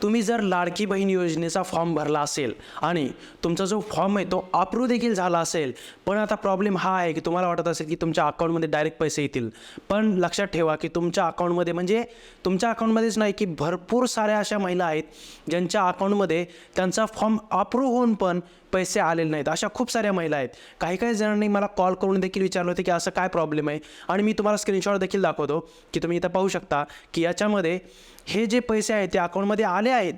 तुम्ही जर लाडकी बहीण योजनेचा फॉर्म भरला असेल आणि तुमचा जो फॉर्म आहे तो अप्रूव्ह देखील झाला असेल, पण आता प्रॉब्लेम हा आहे की तुम्हाला वाटत असेल की तुमच्या अकाउंटमध्ये डायरेक्ट पैसे येतील. पण लक्षात ठेवा की तुमच्या अकाउंटमध्ये म्हणजे तुमच्या अकाउंटमध्येच नाही की भरपूर साऱ्या अशा महिला आहेत ज्यांच्या अकाउंटमध्ये त्यांचा फॉर्म अप्रूव्ह होऊन पण पैसे आलेले नाहीत. अशा खूप साऱ्या महिला आहेत. काही जणांनी मला कॉल करून देखील विचारलं होतं की असं काय प्रॉब्लेम आहे, आणि मी तुम्हाला स्क्रीनशॉट देखील दाखवतो की तुम्ही इथं पाहू शकता की याच्यामध्ये हे जे पैसे आहेत ते अकाउंटमध्ये आले आहेत.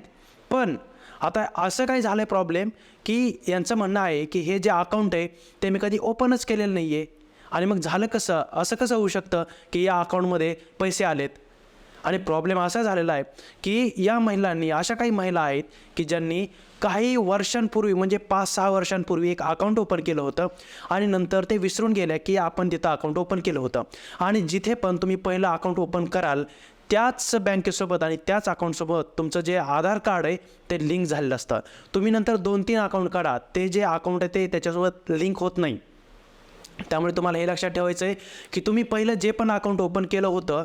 पण आता असं काय झालं आहे प्रॉब्लेम की यांचं म्हणणं आहे की हे जे अकाउंट आहे ते मी कधी ओपनच केलेलं नाही आहे, आणि मग झालं कसं, असं कसं होऊ शकतं की या अकाउंटमध्ये पैसे आलेत. आणि प्रॉब्लेम असा झालेला आहे की या महिलांनी, अशा काही महिला आहेत की ज्यांनी काही वर्षांपूर्वी म्हणजे 5-6 वर्षांपूर्वी एक अकाउंट ओपन केलं होतं आणि नंतर ते विसरून गेल्या की आपण तिथं अकाउंट ओपन केलं होतं. आणि जिथे पण तुम्ही पहिलं अकाउंट ओपन कराल त्याच बँकेसोबत आणि त्याच अकाउंटसोबत तुमचं जे आधार कार्ड आहे ते लिंक झालेलं असतं. तुम्ही नंतर 2-3 अकाउंट काढा, ते जे अकाउंट आहे ते त्याच्यासोबत लिंक होत नाही. त्यामुळे तुम्हाला हे लक्षात ठेवायचं आहे की तुम्ही पहिलं जे पण अकाउंट ओपन केलं होतं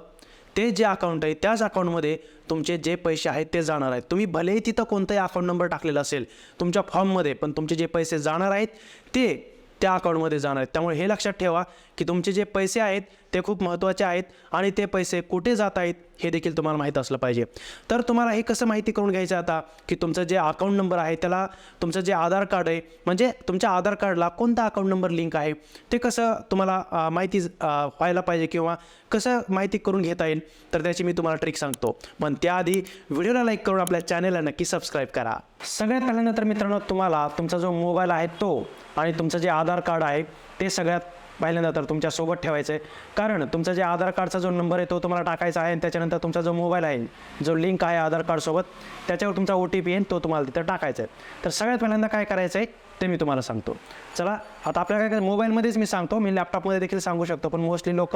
ते जे अकाउंट आहे त्याच अकाउंटमध्ये तुमचे जे पैसे आहेत ते जाणार आहेत. तुम्ही भलेही तिथं कोणताही अकाउंट नंबर टाकलेला असेल तुमच्या फॉर्ममध्ये, पण तुमचे जे पैसे जाणार आहेत ते त्या अकाउंटमध्ये जाणार आहेत. त्यामुळे हे लक्षात ठेवा की तुमचे जे पैसे आहेत ते खूप महत्त्वाचे आहेत आणि ते पैसे कुठे जात आहेत हे देखील तुम्हाला माहीत असलं पाहिजे. तर तुम्हाला हे कसं माहिती करून घ्यायचं आता की तुमचं जे अकाउंट नंबर आहे त्याला तुमचं जे आधार कार्ड आहे, म्हणजे तुमच्या आधार कार्डला कोणता अकाउंट नंबर लिंक आहे ते कसं तुम्हाला माहिती व्हायला पाहिजे किंवा कसं माहिती करून घेता येईल, तर त्याची मी तुम्हाला ट्रिक सांगतो. पण त्याआधी व्हिडिओला लाईक करून आपल्या चॅनलला नक्की सबस्क्राईब करा. सगळ्यात पहिल्यांदा तर मित्रांनो तुम्हाला तुमचा जो मोबाईल आहे तो आणि तुमचं जे आधार कार्ड आहे ते सगळ्यात पहिल्यांदा तर तुमच्यासोबत ठेवायचं आहे. कारण तुमचा जे आधार कार्डचा जो नंबर आहे तो तुम्हाला टाकायचा आहे आणि त्याच्यानंतर तुमचा जो मोबाईल आहे, जो लिंक आहे आधार कार्डसोबत, त्याच्यावर तुमचा OTP आहे तो तुम्हाला तिथं टाकायचा आहे. तर सगळ्यात पहिल्यांदा काय करायचं आहे ते मी तुम्हाला सांगतो. चला आता आपल्याला काय मोबाईलमध्येच मी सांगतो, मी लॅपटॉपमध्ये देखील सांगू शकतो, पण मोस्टली लोक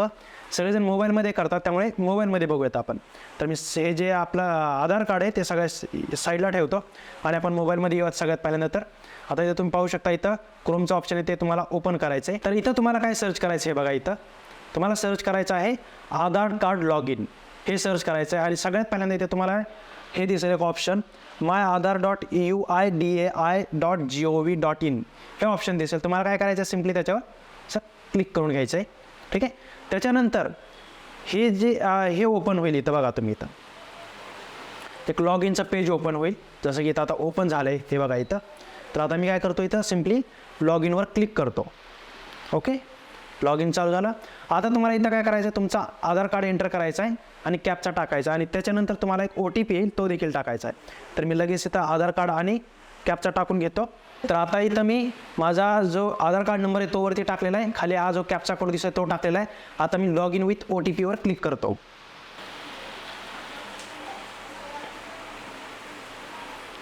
सगळेजण मोबाईलमध्ये करतात, त्यामुळे मोबाईलमध्ये बघूयात आपण. तर मी हे जे आपलं आधार कार्ड आहे ते सगळ्या साईडला ठेवतो आणि आपण मोबाईलमध्ये येऊयात सगळ्यात पहिल्यांदा. तर आता इथं तुम्ही पाहू शकता, इथं क्रोमचं ऑप्शन आहे ते तुम्हाला ओपन करायचं आहे. तर इथं तुम्हाला काय सर्च करायचं आहे बघा, इथं तुम्हाला सर्च करायचं आहे आधार कार्ड लॉग इन, हे सर्च करायचं आहे. आणि सगळ्यात पहिल्यांदा इथे तुम्हाला हे दिसेल एक ऑप्शन myAadhar.uidai.gov.in, हे ऑप्शन दिसेल. तुम्हाला काय करायचं आहे, सिम्पली त्याच्यावर असं क्लिक करून घ्यायचं आहे. ठीक आहे. त्याच्यानंतर हे जे हे ओपन होईल इथं बघा, तुम्ही इथं एक लॉग इनचं पेज ओपन होईल, जसं की इथं आता ओपन झालं आहे हे बघा इथं. तर आता मी काय करतो, इथं सिम्पली लॉग इनवर क्लिक करतो. ओके, लॉग इन चालू झालं. आता तुम्हाला इथं काय करायचं आहे, तुमचा आधार कार्ड एंटर करायचा आहे आणि कॅपचा टाकायचा, आणि त्याच्यानंतर तुम्हाला एक OTP येईल तो देखील टाकायचा आहे. तर मी लगेच इथं आधार कार्ड आणि कॅपचा टाकून घेतो. तर आता इथं मी माझा जो आधार कार्ड नंबर आहे तो वरती टाकलेला आहे, खाली हा जो कॅपचा कोड दिसतो तो टाकलेला आहे. आता मी लॉग इन विथ OTP वर क्लिक करतो.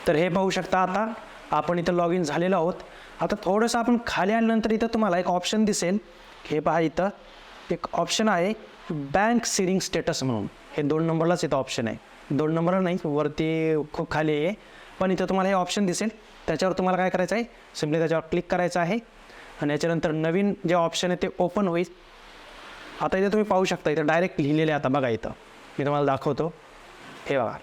तर हे पाहू शकता, आता आपण इथं लॉग इन झालेलो आहोत. आता थोडंसं आपण खाली आल्यानंतर इथं तुम्हाला एक ऑप्शन दिसेल, हे पहा इथं एक ऑप्शन आहे बँक सीडिंग स्टेटस म्हणून. हे 2 नंबरलाच इथं ऑप्शन आहे, 2 नंबरला नाही, वरती खूप खाली आहे, पण इथं तुम्हाला हे ऑप्शन दिसेल. त्याच्यावर तुम्हाला काय करायचं आहे, सिम्पली त्याच्यावर क्लिक करायचं आहे आणि याच्यानंतर नवीन जे ऑप्शन आहे ते ओपन होईल. आता इथे तुम्ही पाहू शकता, इथं डायरेक्ट लिहिलेलं आहे. आता बघा इथं मी तुम्हाला दाखवतो, हे बघा.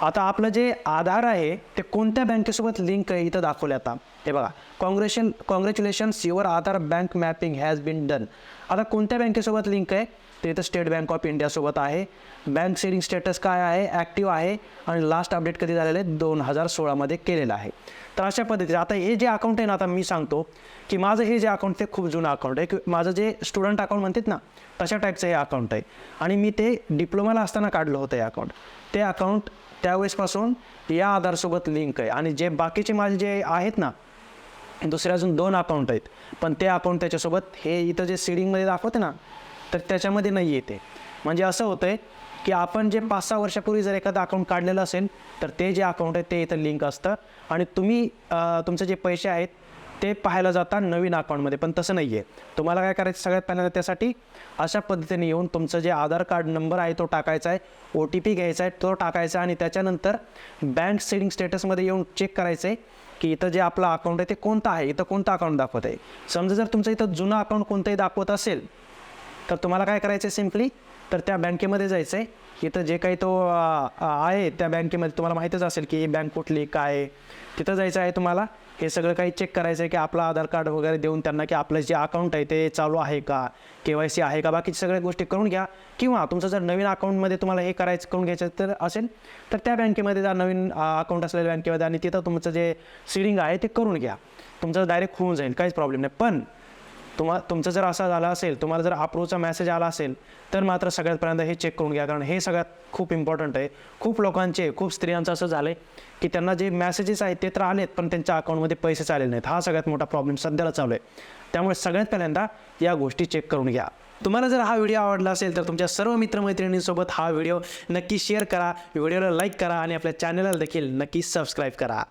आता आपलं जे आधार आहे ते कोणत्या बँकेसोबत लिंक आहे इथं दाखवलं. आता हे बघा, congratulations your Aadhaar bank mapping has been done. आता कोणत्या बँकेसोबत लिंक आहे ते इथं स्टेट बँक ऑफ इंडियासोबत आहे. बँक सेविंग स्टेटस काय आहे, ॲक्टिव्ह आहे, आणि लास्ट अपडेट कधी झालेलं आहे 2016मध्ये केलेलं आहे. तर अशा पद्धतीने आता हे जे अकाउंट आहे ना, आता मी सांगतो की माझं हे जे अकाउंट ते खूप जुनं अकाउंट आहे, की माझं जे स्टुडंट अकाउंट म्हणतात ना तशा टाईपचं हे अकाउंट आहे, आणि मी ते डिप्लोमाला असताना काढलं होतं हे अकाउंट. ते अकाउंट त्यावेळेसपासून या आधारसोबत लिंक आहे, आणि जे बाकीचे माझे जे आहेत ना दुसरे अजून 2 अकाउंट आहेत, पण ते अकाउंट त्याच्यासोबत हे इथं जे सीडिंगमध्ये दाखवते ना तर त्याच्यामध्ये नाही येते. म्हणजे असं होतं आहे की आपण जे 5-6 वर्षापूर्वी जर एखादं अकाउंट काढलेलं असेल तर ते जे अकाउंट आहे ते इथं लिंक असतं, आणि तुम्ही तुमचे जे पैसे आहेत ते पाहायला जाता नवीन अकाउंटमध्ये. पण तसं नाही आहे. तुम्हाला काय करायचं, सगळ्यात पहिल्यांदा त्यासाठी अशा पद्धतीने येऊन तुमचं जे आधार कार्ड नंबर आहे तो टाकायचा आहे, OTP घ्यायचा आहे तो टाकायचा, आणि त्याच्यानंतर बँक सेविंग स्टेटसमध्ये येऊन चेक करायचं आहे की इथं जे आपलं अकाउंट आहे ते कोणतं आहे, इथं कोणतं अकाउंट दाखवत आहे. समजा जर तुमचं इथं जुनं अकाउंट कोणतंही दाखवत असेल तर तुम्हाला काय करायचं आहे, सिम्पली तर त्या बँकेमध्ये जायचं आहे इथं जे काही तो आहे त्या बँकेमध्ये तुम्हाला माहीतच असेल की ही बँक कुठली काय आहे. तिथं जायचं आहे तुम्हाला. हे सगळं काही चेक करायचं आहे की आपलं आधार कार्ड वगैरे देऊन त्यांना की आपलं जे अकाउंट आहे ते चालू आहे का, KYC आहे का, बाकीच्या सगळ्या गोष्टी करून घ्या. किंवा तुमचं जर नवीन अकाउंटमध्ये तुम्हाला हे करून घ्यायचं तर असेल तर त्या बँकेमध्ये जा, नवीन अकाउंट असलेल्या बँकेमध्ये, आणि तिथं तुमचं जे सीडिंग आहे ते करून घ्या. तुमचं डायरेक्ट होऊन जाईल, काहीच प्रॉब्लेम नाही. पण तुमचं जर असं झालं असेल, तुम्हाला जर अप्रूव्हचा मेसेज आला असेल तर मात्र सगळ्यात पहिल्यांदा हे चेक करून घ्या, कारण हे सगळ्यात खूप इम्पॉर्टंट आहे. खूप लोकांचे, खूप स्त्रियांचं असं झालं आहे की त्यांना जे मेसेजेस आहेत ते तर आलेत पण त्यांच्या अकाउंटमध्ये पैसे आलेले नाहीत. हा सगळ्यात मोठा प्रॉब्लेम सध्याला चालू आहे. त्यामुळे सगळ्यात पहिल्यांदा या गोष्टी चेक करून घ्या. तुम्हाला जर हा व्हिडिओ आवडला असेल तर तुमच्या सर्व मित्रमैत्रिणींसोबत हा व्हिडिओ नक्की शेअर करा, व्हिडिओला लाईक करा आणि आपल्या चॅनलला देखील नक्की सबस्क्राईब करा.